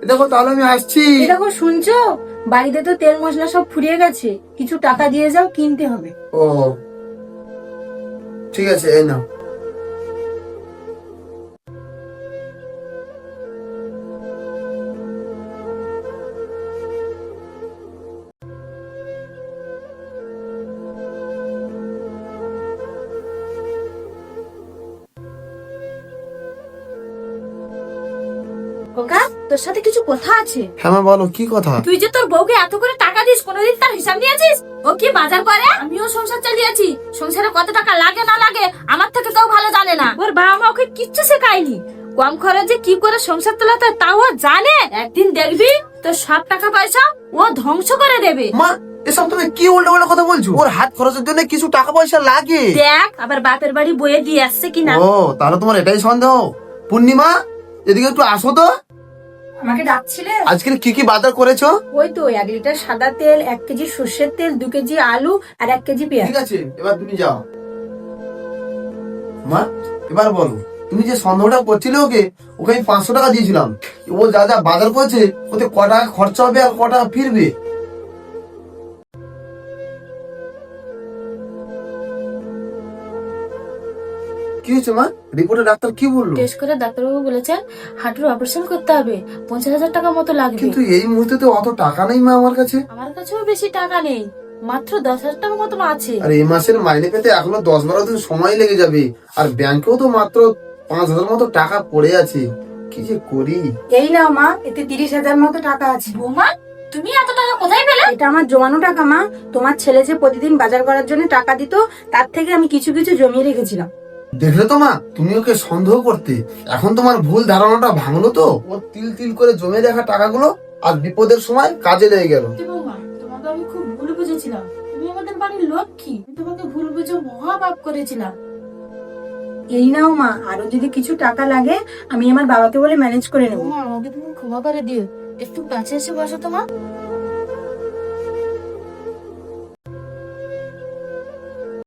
দেখো তাহলে আমি আসছি। দেখো শুনছো, বাড়িতে তো তেল মশলা সব ফুরিয়ে গেছে, কিছু টাকা দিয়ে যাও, কিনতে হবে। ও ঠিক আছে, এই নাও। খোকা, তোর সাথে কিছু কথা আছে। হ্যাঁ মা বলো, কি কথা? তুই যে তোর বউকে এত করে টাকা দিস, কোনোদিন তার হিসাব নিয়েছিস? ও কি বাজার করে? আমিও সংসার চালিয়েছি, সংসারে কত টাকা লাগে না লাগে আমার থেকে কেউ ভালো জানে না। ওর বাবা মা ওকে কিচ্ছু শেখায়নি, কম খরচে কি করে সংসার চালাতে তাও জানে। একদিন দেখবি তোর সব টাকা পয়সা ও ধ্বংস করে দেবে। মা এসব তুমি কি উল্টো পাল্টা কথা বলছো? ওর হাত খরচের জন্য কিছু টাকা পয়সা লাগে। দেখ আবার বাপের বাড়ি বয়ে দিয়ে আসছে কিনা। ও তাহলে তোমার এটাই সন্দেহ? পূর্ণিমা, এদিকে একটু আসো তো। আমাকে ডাকছিলে? আজকে কি কি বাজার করেছো? ওই তো 1 লিটার সাদা তেল, 1 কেজি সর্ষের তেল, 2 কেজি আলু আর 1 কেজি পেঁয়াজ। ঠিক আছে, এবার তুমি যাও। মা এবার বলো, তুমি যে সন্দেহটা করছিলে ওকে, ওকে আমি 500 টাকা দিয়েছিলাম। ও যা যা বাজার করেছে ওতে ক টাকা খরচা হবে আর ক টাকা ফিরবে? কি হয়েছে মা? রিপোর্টে ডাক্তার কি বললো? টেস্ট করে ডাক্তারবাবু বলেছেন হাঁটুর অপারেশন করতে হবে, 50,000 টাকা মতো লাগবে। কিন্তু এই মুহূর্তে তো অত টাকা নেই মা আমার কাছে। আমার কাছেও বেশি টাকা নেই, মাত্র 10,000 টাকা মতো আছে। আর এই মাসের মাইনে পেতে এখনো 10-12 দিন সময় লেগে যাবে। আর ব্যাংকেও তো মাত্র 5,000 মতো টাকা পড়ে আছে। কি যে করি। এই নাও মা, এতে 30,000 মতো টাকা আছে। বৌমা, তুমি এত টাকা কোথায় পেলে? এটা আমার জমানো টাকা মা। তোমার ছেলে যে প্রতিদিন বাজার করার জন্য টাকা দিত, তার থেকে আমি কিছু কিছু জমিয়ে রেখেছিলাম। দেখলে তো মা, তুমি ওকে সন্দেহ করতে, এখন তোমার ভুল ধারণাটা ভাঙলো তো। ও তিল তিল করে জমে রাখা টাকাগুলো আর বিপদের সময় কাজে লেগে গেল। বৌমা, তোমাকে আমি খুব ভুল বুঝেছিলাম, তুমি আমাদের বাড়ির লক্ষ্মী, আমি তোমাকে ভুল বুঝে মহাপাপ করেছিলাম। এই নাও মা, আরো যদি কিছু টাকা লাগে আমি আমার বাবাকে বলে ম্যানেজ করে নেবো। আমাকে তুমি ক্ষমা করে দিও, একটু কাছে এসে বসো তোমার।